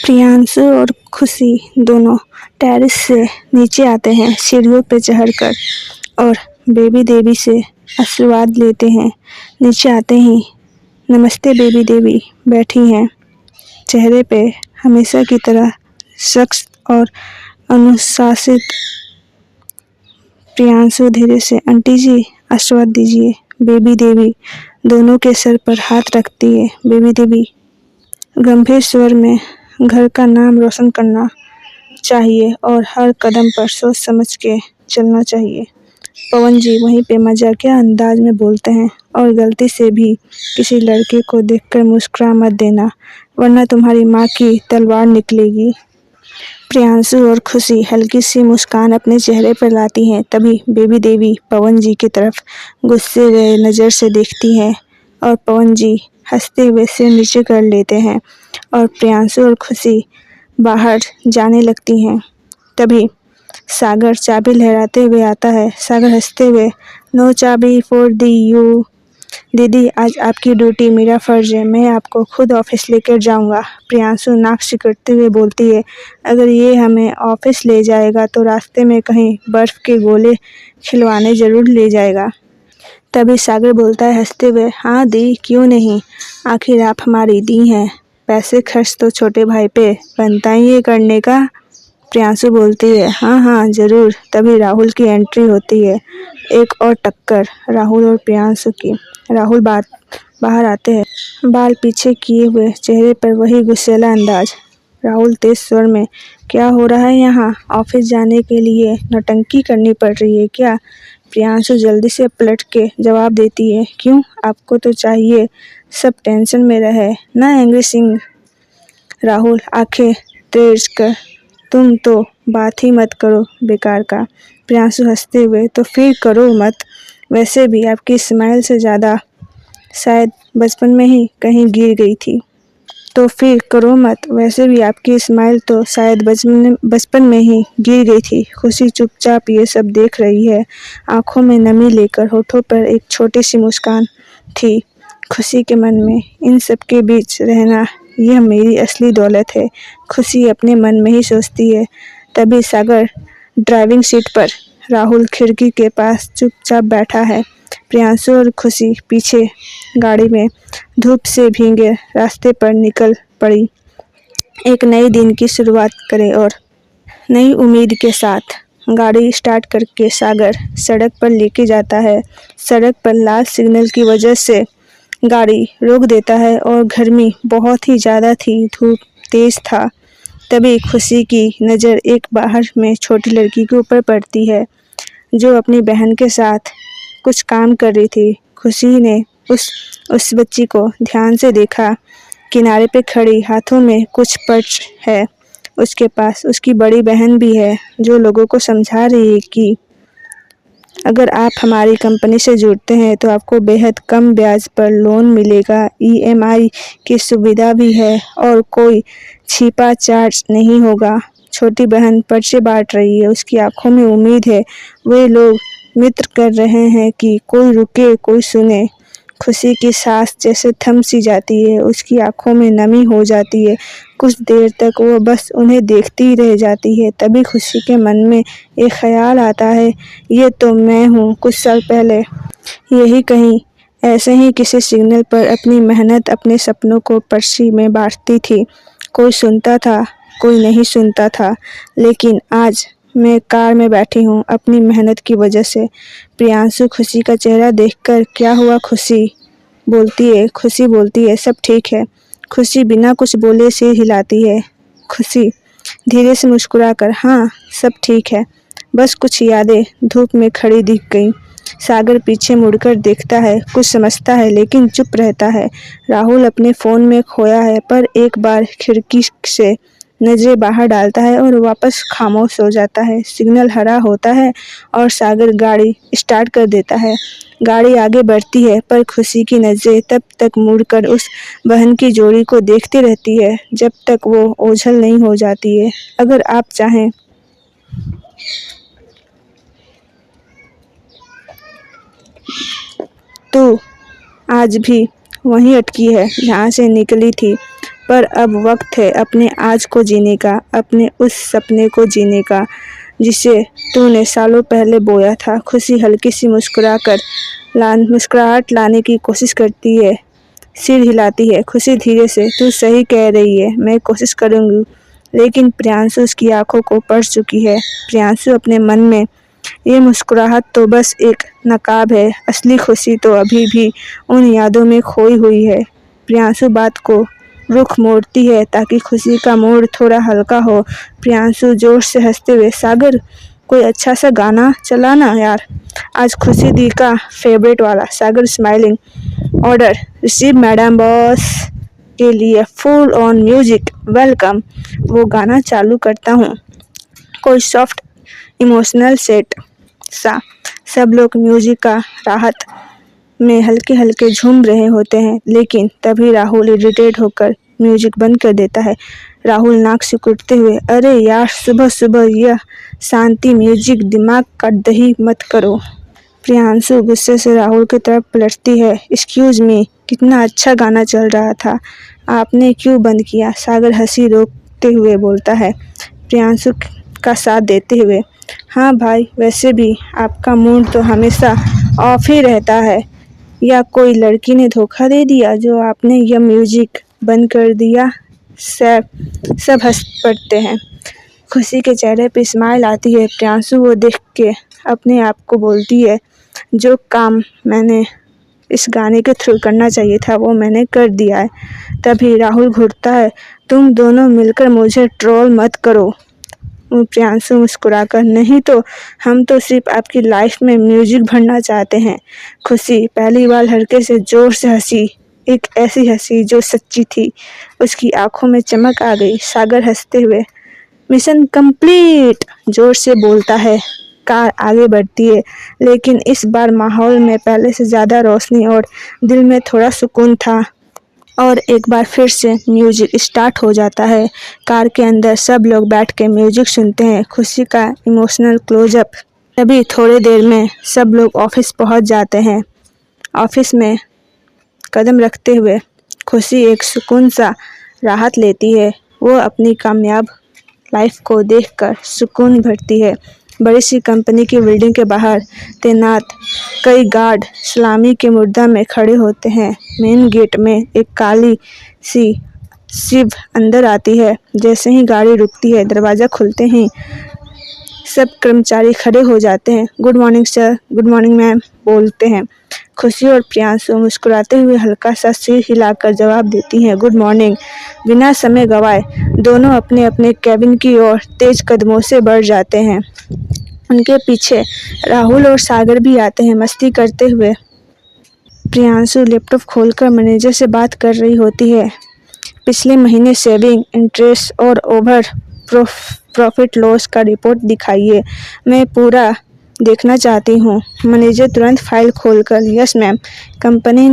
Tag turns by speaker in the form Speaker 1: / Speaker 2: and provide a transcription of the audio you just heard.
Speaker 1: प्रियांशु और खुशी दोनों टेरेस से नीचे आते हैं सीढ़ियों पर चढ़कर और बेबी देवी से आशीर्वाद लेते हैं। नीचे आते ही नमस्ते बेबी देवी बैठी हैं, चेहरे पे हमेशा की तरह सख्त और अनुशासित। प्रियांशु धीरे से आंटी जी आशीर्वाद दीजिए। बेबी देवी दोनों के सर पर हाथ रखती है। बेबी देवी गंभीर स्वर में घर का नाम रोशन करना चाहिए और हर कदम पर सोच समझ के चलना चाहिए। पवन जी वहीं पे मजाकिया अंदाज में बोलते हैं, और गलती से भी किसी लड़के को देखकर मुस्कुरा मत देना, वरना तुम्हारी माँ की तलवार निकलेगी। प्रियांशु और खुशी हल्की सी मुस्कान अपने चेहरे पर लाती हैं। तभी बेबी देवी पवन जी की तरफ गुस्से हुए नज़र से देखती हैं और पवन जी हंसते हुए सिर नीचे कर लेते हैं और प्रियांशु और खुशी बाहर जाने लगती हैं। तभी सागर चाबी लहराते हुए आता है। सागर हंसते हुए, नो चाबी फॉर दी यू। दीदी आज आपकी ड्यूटी मेरा फ़र्ज़ है, मैं आपको खुद ऑफिस लेकर जाऊंगा। प्रियांशु नाक सिकुड़ते हुए बोलती है, अगर ये हमें ऑफिस ले जाएगा तो रास्ते में कहीं बर्फ़ के गोले खिलवाने ज़रूर ले जाएगा। तभी सागर बोलता है हंसते हुए, हाँ दी, क्यों नहीं, आखिर आप हमारी दी हैं, पैसे खर्च तो छोटे भाई पे बनता ही है करने का। प्रियांशु बोलती है, हाँ हाँ ज़रूर। तभी राहुल की एंट्री होती है। एक और टक्कर राहुल और प्रियांशु की। राहुल बाहर आते हैं, बाल पीछे किए हुए, चेहरे पर वही गुस्सैला अंदाज। राहुल तेज स्वर में, क्या हो रहा है यहाँ, ऑफिस जाने के लिए नौटंकी करनी पड़ रही है क्या? प्रियांशु जल्दी से पलट के जवाब देती है, क्यों, आपको तो चाहिए सब टेंशन में रहे ना एंग्री सिंह। राहुल आंखें तेज कर, तुम तो बात ही मत करो बेकार का। प्रियांशु हंसते हुए, तो फिर करो मत, वैसे भी आपकी स्माइल से ज़्यादा शायद बचपन में ही कहीं गिर गई थी। तो फिर करो मत, वैसे भी आपकी स्माइल तो शायद बचपन में ही गिर गई थी। खुशी चुपचाप ये सब देख रही है, आंखों में नमी लेकर। होठों पर एक छोटी सी मुस्कान थी। खुशी के मन में इन सब के बीच रहना यह मेरी असली दौलत है, खुशी अपने मन में ही सोचती है। तभी सागर ड्राइविंग सीट पर, राहुल खिड़की के पास चुपचाप बैठा है। प्रियांशु और खुशी पीछे गाड़ी में धूप से भीगे रास्ते पर निकल पड़ी। एक नए दिन की शुरुआत करें और नई उम्मीद के साथ। गाड़ी स्टार्ट करके सागर सड़क पर लेके जाता है। सड़क पर लाल सिग्नल की वजह से गाड़ी रोक देता है और गर्मी बहुत ही ज़्यादा थी, धूप तेज था। तभी खुशी की नज़र एक बाहर में छोटी लड़की के ऊपर पड़ती है जो अपनी बहन के साथ कुछ काम कर रही थी। खुशी ने उस बच्ची को ध्यान से देखा, किनारे पे खड़ी, हाथों में कुछ पर्स है, उसके पास उसकी बड़ी बहन भी है जो लोगों को समझा रही है कि अगर आप हमारी कंपनी से जुड़ते हैं तो आपको बेहद कम ब्याज पर लोन मिलेगा, ईएमआई की सुविधा भी है और कोई छिपा चार्ज नहीं होगा। छोटी बहन पर्चे बांट रही है, उसकी आंखों में उम्मीद है। वे लोग मित्र कर रहे हैं कि कोई रुके कोई सुने। खुशी की सांस जैसे थम सी जाती है, उसकी आंखों में नमी हो जाती है। कुछ देर तक वो बस उन्हें देखती ही रह जाती है। तभी खुशी के मन में एक ख्याल आता है, ये तो मैं हूँ, कुछ साल पहले यही कहीं ऐसे ही किसी सिग्नल पर अपनी मेहनत, अपने सपनों को पर्ची में बांटती थी। कोई सुनता था, कोई नहीं सुनता था, लेकिन आज मैं कार में बैठी हूँ अपनी मेहनत की वजह से। प्रियांशु खुशी का चेहरा देखकर, क्या हुआ खुशी? खुशी बोलती है, सब ठीक है। खुशी बिना कुछ बोले सिर हिलाती है। खुशी धीरे से मुस्कुराकर, हाँ सब ठीक है, बस कुछ यादें धूप में खड़ी दिख गई। सागर पीछे मुड़कर देखता है, कुछ समझता है लेकिन चुप रहता है। राहुल अपने फ़ोन में खोया है, पर एक बार खिड़की से नज़रें बाहर डालता है और वापस खामोश हो जाता है। सिग्नल हरा होता है और सागर गाड़ी स्टार्ट कर देता है। गाड़ी आगे बढ़ती है, पर खुशी की नज़रें तब तक मुड़कर उस बहन की जोड़ी को देखती रहती है जब तक वो ओझल नहीं हो जाती है। अगर आप चाहें तो आज भी वहीं अटकी है जहाँ से निकली थी। पर अब वक्त है अपने आज को जीने का, अपने उस सपने को जीने का जिसे तूने सालों पहले बोया था। खुशी हल्की सी मुस्कुराहट लाने की कोशिश करती है, सिर हिलाती है। खुशी धीरे से, तू सही कह रही है, मैं कोशिश करूँगी। लेकिन प्रियांशु उसकी आंखों को पढ़ चुकी है। प्रियांशु अपने मन में, ये मुस्कुराहट तो बस एक नकाब है, असली खुशी तो अभी भी उन यादों में खोई हुई है। प्रियांशु बात को रुख मोड़ती है ताकि खुशी का मूड थोड़ा हल्का हो। प्रियांशु जोर से हंसते हुए, सागर कोई अच्छा सा गाना चलाना यार, आज खुशी दी का फेवरेट वाला। Sagar smiling, order receive madam boss के लिए फुल ऑन म्यूजिक वेलकम। वो गाना चालू करता हूँ, कोई सॉफ्ट इमोशनल सेट सा। सब लोग म्यूजिक का राहत में हल्के हल्के झूम रहे होते हैं, लेकिन तभी राहुल इरिटेट होकर म्यूजिक बंद कर देता है। राहुल नाक सिकुड़ते हुए, अरे यार, सुबह सुबह यह शांति म्यूजिक, दिमाग का दही मत करो। प्रियांशु गुस्से से राहुल की तरफ पलटती है, एक्सक्यूज मी, कितना अच्छा गाना चल रहा था, आपने क्यों बंद किया? सागर हंसी रोकते हुए बोलता है, प्रियांशु का साथ देते हुए। हाँ भाई, वैसे भी आपका मूड तो हमेशा ऑफ ही रहता है, या कोई लड़की ने धोखा दे दिया जो आपने यह म्यूजिक बंद कर दिया? सब हंस पड़ते हैं। खुशी के चेहरे पे स्माइल आती है। प्रियांशु वो देख के अपने आप को बोलती है, जो काम मैंने इस गाने के थ्रू करना चाहिए था वो मैंने कर दिया है। तभी राहुल घूरता है, तुम दोनों मिलकर मुझे ट्रोल मत करो। प्रियांशु मुस्कुराकर, नहीं तो हम तो सिर्फ आपकी लाइफ में म्यूजिक भरना चाहते हैं। खुशी पहली बार हल्के से जोर से हंसी, एक ऐसी हंसी जो सच्ची थी। उसकी आंखों में चमक आ गई। सागर हंसते हुए, मिशन कंप्लीट जोर से बोलता है। कार आगे बढ़ती है, लेकिन इस बार माहौल में पहले से ज़्यादा रोशनी और दिल में थोड़ा सुकून था। और एक बार फिर से म्यूजिक स्टार्ट हो जाता है। कार के अंदर सब लोग बैठ के म्यूजिक सुनते हैं। खुशी का इमोशनल क्लोजअप। तभी थोड़ी देर में सब लोग ऑफिस पहुंच जाते हैं। ऑफिस में कदम रखते हुए खुशी एक सुकून सा राहत लेती है। वो अपनी कामयाब लाइफ को देखकर सुकून भरती है। बड़ी सी कंपनी की बिल्डिंग के बाहर तैनात कई गार्ड सलामी के मुद्रा में खड़े होते हैं। मेन गेट में एक काली सी शिव अंदर आती है। जैसे ही गाड़ी रुकती है, दरवाज़ा खुलते ही सब कर्मचारी खड़े हो जाते हैं। Good morning sir, good morning ma'am बोलते हैं। खुशी और प्रियांशु मुस्कुराते हुए हल्का सा सिर हिलाकर जवाब देती हैं, गुड मॉर्निंग। बिना समय गंवाए दोनों अपने अपने कैबिन की ओर तेज कदमों से बढ़ जाते हैं। उनके पीछे राहुल और सागर भी आते हैं, मस्ती करते हुए। प्रियांशु लैपटॉप खोलकर मैनेजर से बात कर रही होती है। पिछले महीने सेविंग, इंटरेस्ट और ओवर प्रॉफिट लॉस का रिपोर्ट दिखाइए, मैं पूरा देखना चाहती हूँ। मैनेजर तुरंत फाइल खोलकर, यस मैम। कंपनी